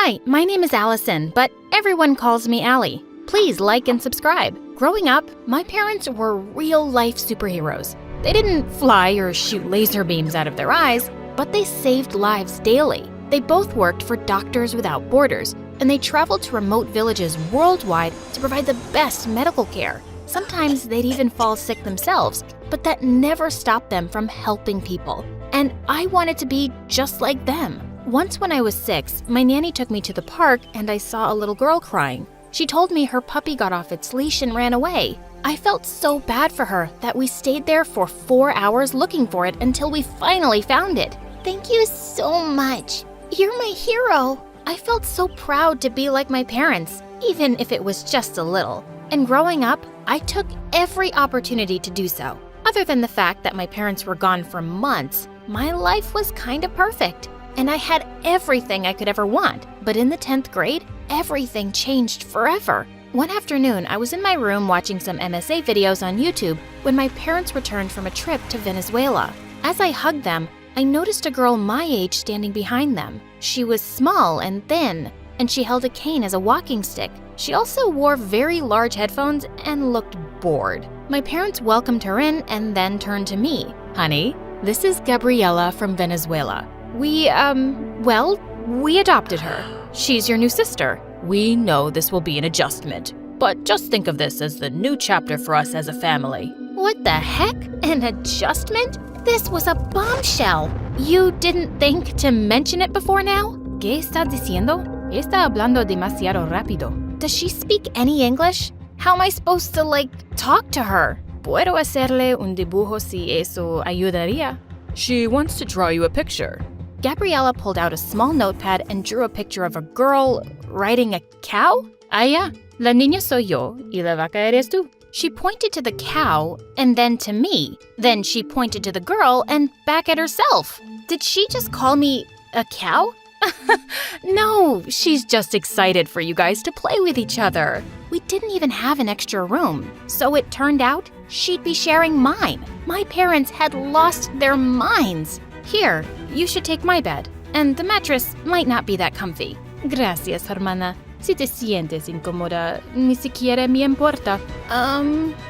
Hi, my name is Allison, but everyone calls me Allie. Please like and subscribe. Growing up, my parents were real-life superheroes. They didn't fly or shoot laser beams out of their eyes, but they saved lives daily. They both worked for Doctors Without Borders, and they traveled to remote villages worldwide to provide the best medical care. Sometimes they'd even fall sick themselves, but that never stopped them from helping people. And I wanted to be just like them. Once when I was 6, my nanny took me to the park and I saw a little girl crying. She told me her puppy got off its leash and ran away. I felt so bad for her that we stayed there for 4 hours looking for it until we finally found it. Thank you so much. You're my hero. I felt so proud to be like my parents, even if it was just a little. And growing up, I took every opportunity to do so. Other than the fact that my parents were gone for months, my life was kind of perfect. And I had everything I could ever want. But in the 10th grade, everything changed forever. One afternoon, I was in my room watching some MSA videos on YouTube when my parents returned from a trip to Venezuela. As I hugged them, I noticed a girl my age standing behind them. She was small and thin, and she held a cane as a walking stick. She also wore very large headphones and looked bored. My parents welcomed her in and then turned to me. Honey, this is Gabriela from Venezuela. We adopted her. She's your new sister. We know this will be an adjustment, but just think of this as the new chapter for us as a family. What the heck? An adjustment? This was a bombshell. You didn't think to mention it before now? ¿Qué estás diciendo? Está hablando demasiado rápido. Does she speak any English? How am I supposed to, talk to her? ¿Puedo hacerle un dibujo si eso ayudaría? She wants to draw you a picture. Gabriela pulled out a small notepad and drew a picture of a girl riding a cow. Ya, la niña soy yo y la vaca eres tú. She pointed to the cow and then to me. Then she pointed to the girl and back at herself. Did she just call me a cow? No, she's just excited for you guys to play with each other. We didn't even have an extra room, so it turned out she'd be sharing mine. My parents had lost their minds. Here, you should take my bed, and the mattress might not be that comfy. Gracias, hermana. Si te sientes incómoda, ni siquiera me importa.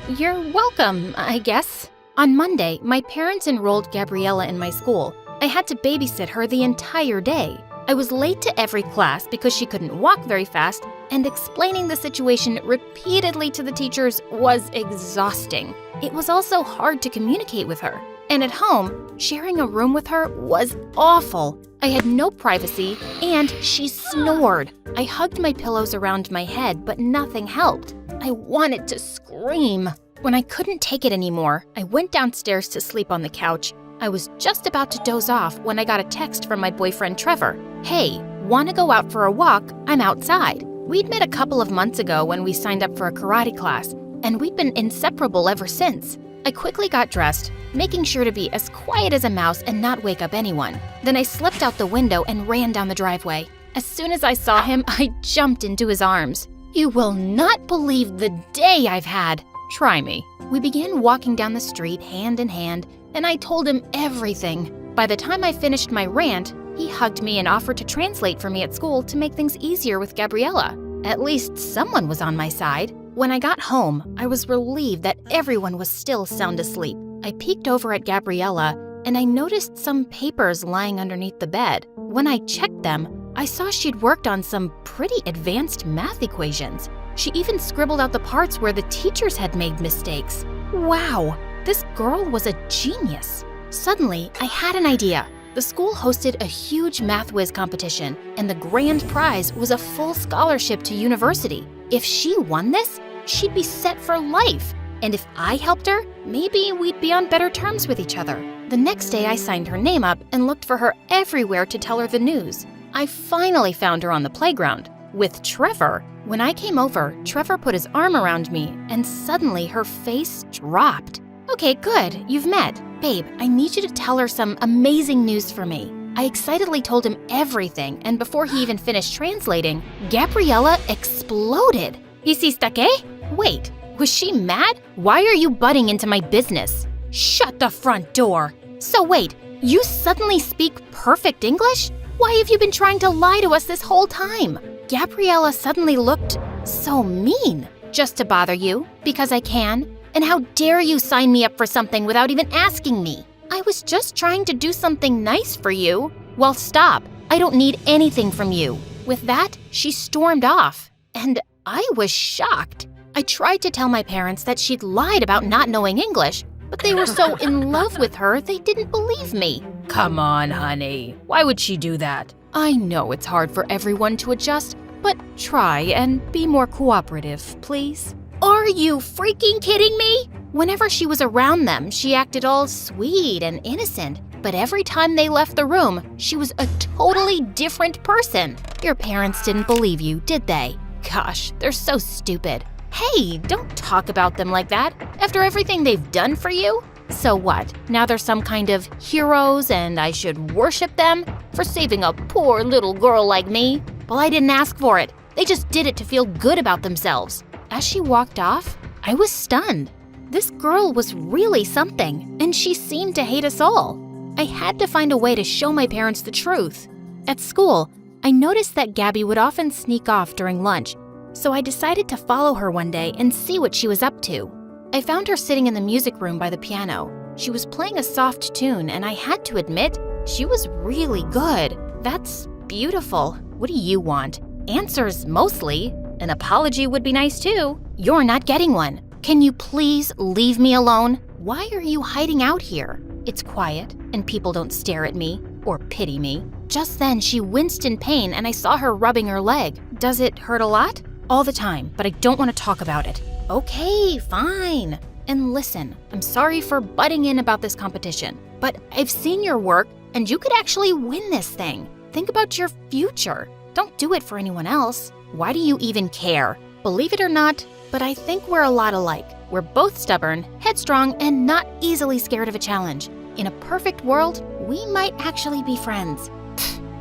You're welcome, I guess. On Monday, my parents enrolled Gabriela in my school. I had to babysit her the entire day. I was late to every class because she couldn't walk very fast, and explaining the situation repeatedly to the teachers was exhausting. It was also hard to communicate with her. And at home, sharing a room with her was awful. I had no privacy, and she snored. I hugged my pillows around my head, but nothing helped. I wanted to scream. When I couldn't take it anymore, I went downstairs to sleep on the couch. I was just about to doze off when I got a text from my boyfriend Trevor. Hey, want to go out for a walk? I'm outside. We'd met a couple of months ago when we signed up for a karate class, and we'd been inseparable ever since. I quickly got dressed, making sure to be as quiet as a mouse and not wake up anyone. Then I slipped out the window and ran down the driveway. As soon as I saw him, I jumped into his arms. You will not believe the day I've had. Try me. We began walking down the street hand in hand, and I told him everything. By the time I finished my rant, he hugged me and offered to translate for me at school to make things easier with Gabriela. At least someone was on my side. When I got home, I was relieved that everyone was still sound asleep. I peeked over at Gabriela, and I noticed some papers lying underneath the bed. When I checked them, I saw she'd worked on some pretty advanced math equations. She even scribbled out the parts where the teachers had made mistakes. Wow, this girl was a genius. Suddenly, I had an idea. The school hosted a huge Math Whiz competition, and the grand prize was a full scholarship to university. If she won this, she'd be set for life. And if I helped her, maybe we'd be on better terms with each other. The next day, I signed her name up and looked for her everywhere to tell her the news. I finally found her on the playground with Trevor. When I came over, Trevor put his arm around me, and suddenly her face dropped. Okay, good, you've met. Babe, I need you to tell her some amazing news for me. I excitedly told him everything, and before he even finished translating, Gabriela exploded. ¿Hiciste qué? Wait, was she mad? Why are you butting into my business? Shut the front door. So wait, you suddenly speak perfect English? Why have you been trying to lie to us this whole time? Gabriella suddenly looked so mean. Just to bother you, because I can? And how dare you sign me up for something without even asking me? I was just trying to do something nice for you. Well, stop. I don't need anything from you. With that, she stormed off. And I was shocked. I tried to tell my parents that she'd lied about not knowing English, but they were so in love with her, they didn't believe me. Come on, honey. Why would she do that? I know it's hard for everyone to adjust, but try and be more cooperative, please. Are you freaking kidding me? Whenever she was around them, she acted all sweet and innocent, but every time they left the room, she was a totally different person. Your parents didn't believe you, did they? Gosh, they're so stupid. Hey, don't talk about them like that after everything they've done for you. So what? Now they're some kind of heroes and I should worship them for saving a poor little girl like me? Well, I didn't ask for it. They just did it to feel good about themselves. As she walked off, I was stunned. This girl was really something, and she seemed to hate us all. I had to find a way to show my parents the truth. At school, I noticed that Gabby would often sneak off during lunch, so I decided to follow her one day and see what she was up to. I found her sitting in the music room by the piano. She was playing a soft tune, and I had to admit, she was really good. That's beautiful. What do you want? Answers, mostly. An apology would be nice too. You're not getting one. Can you please leave me alone? Why are you hiding out here? It's quiet, and people don't stare at me or pity me. Just then, she winced in pain, and I saw her rubbing her leg. Does it hurt a lot? All the time, but I don't want to talk about it. Okay, fine. And listen, I'm sorry for butting in about this competition, but I've seen your work, and you could actually win this thing. Think about your future. Don't do it for anyone else. Why do you even care? Believe it or not, but I think we're a lot alike. We're both stubborn, headstrong, and not easily scared of a challenge. In a perfect world, we might actually be friends.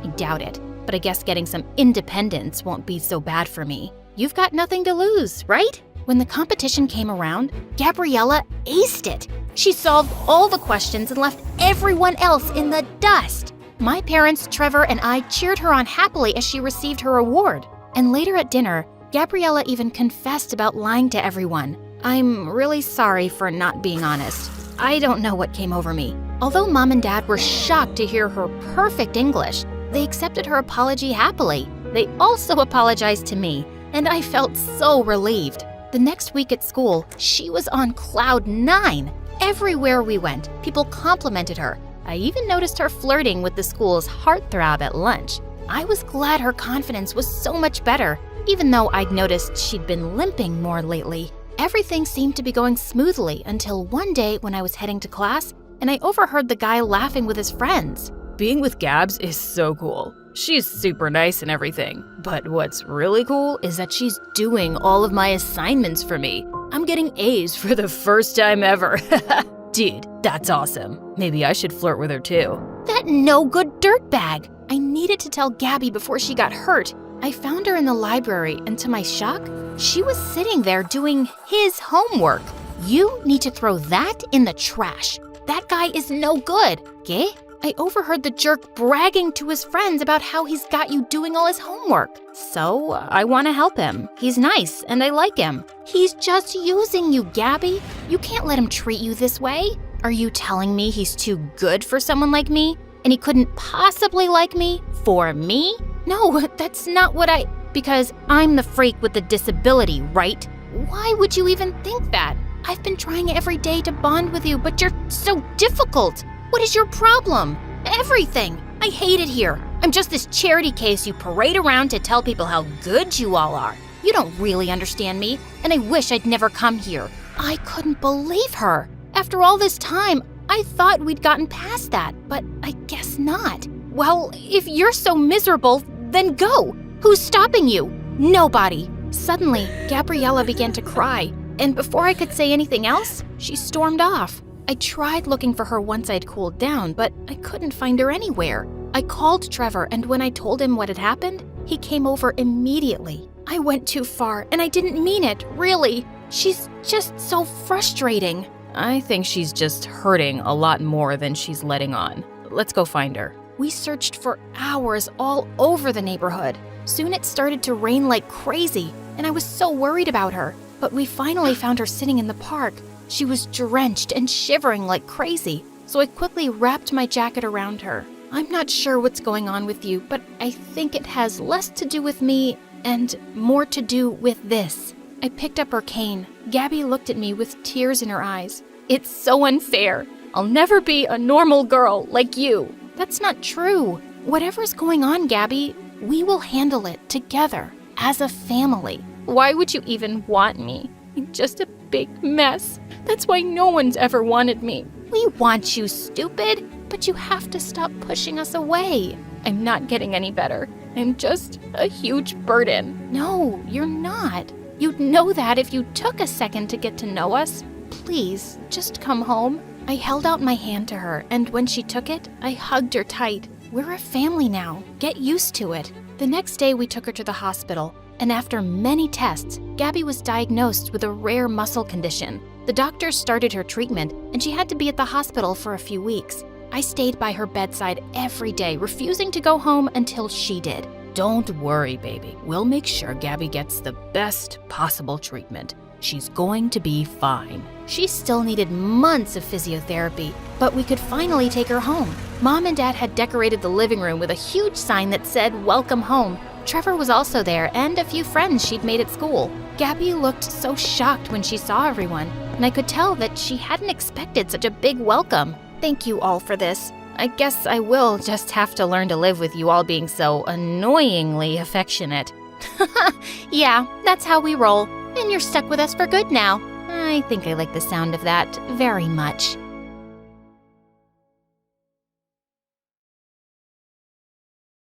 I doubt it, but I guess getting some independence won't be so bad for me. You've got nothing to lose, right? When the competition came around, Gabriella aced it. She solved all the questions and left everyone else in the dust. My parents, Trevor, and I cheered her on happily as she received her award. And later at dinner, Gabriella even confessed about lying to everyone. I'm really sorry for not being honest. I don't know what came over me. Although Mom and Dad were shocked to hear her perfect English, they accepted her apology happily. They also apologized to me, and I felt so relieved. The next week at school, she was on cloud 9. Everywhere we went, people complimented her. I even noticed her flirting with the school's heartthrob at lunch. I was glad her confidence was so much better, even though I'd noticed she'd been limping more lately. Everything seemed to be going smoothly until one day when I was heading to class and I overheard the guy laughing with his friends. Being with Gabs is so cool. She's super nice and everything. But what's really cool is that she's doing all of my assignments for me. I'm getting A's for the first time ever. Dude, that's awesome. Maybe I should flirt with her too. That no-good dirtbag. I needed to tell Gabby before she got hurt. I found her in the library, and to my shock, she was sitting there doing his homework. You need to throw that in the trash. That guy is no good, okay? I overheard the jerk bragging to his friends about how he's got you doing all his homework. So, I want to help him. He's nice, and I like him. He's just using you, Gabby. You can't let him treat you this way. Are you telling me he's too good for someone like me? And he couldn't possibly like me for me? No, that's not what Because I'm the freak with the disability, right? Why would you even think that? I've been trying every day to bond with you, but you're so difficult. What is your problem? Everything. I hate it here. I'm just this charity case you parade around to tell people how good you all are. You don't really understand me, and I wish I'd never come here. I couldn't believe her. After all this time, I thought we'd gotten past that, but I guess not. Well, if you're so miserable, then go. Who's stopping you? Nobody. Suddenly, Gabriella began to cry, and before I could say anything else, she stormed off. I tried looking for her once I'd cooled down, but I couldn't find her anywhere. I called Trevor, and when I told him what had happened, he came over immediately. I went too far, and I didn't mean it, really. She's just so frustrating. I think she's just hurting a lot more than she's letting on. Let's go find her. We searched for hours all over the neighborhood. Soon it started to rain like crazy, and I was so worried about her. But we finally found her sitting in the park. She was drenched and shivering like crazy, so I quickly wrapped my jacket around her. I'm not sure what's going on with you, but I think it has less to do with me and more to do with this. I picked up her cane. Gabby looked at me with tears in her eyes. It's so unfair. I'll never be a normal girl like you. That's not true. Whatever's going on, Gabby, we will handle it together as a family. Why would you even want me? I'm just a big mess. That's why no one's ever wanted me. We want you, stupid, but you have to stop pushing us away. I'm not getting any better. I'm just a huge burden. No, you're not. You'd know that if you took a second to get to know us. Please, just come home. I held out my hand to her, and when she took it, I hugged her tight. We're a family now. Get used to it. The next day, we took her to the hospital, and after many tests, Gabby was diagnosed with a rare muscle condition. The doctors started her treatment, and she had to be at the hospital for a few weeks. I stayed by her bedside every day, refusing to go home until she did. Don't worry, baby. We'll make sure Gabby gets the best possible treatment. She's going to be fine. She still needed months of physiotherapy, but we could finally take her home. Mom and Dad had decorated the living room with a huge sign that said, "Welcome home." Trevor was also there, and a few friends she'd made at school. Gabby looked so shocked when she saw everyone, and I could tell that she hadn't expected such a big welcome. Thank you all for this. I guess I will just have to learn to live with you all being so annoyingly affectionate. Yeah, that's how we roll. And you're stuck with us for good now. I think I like the sound of that very much.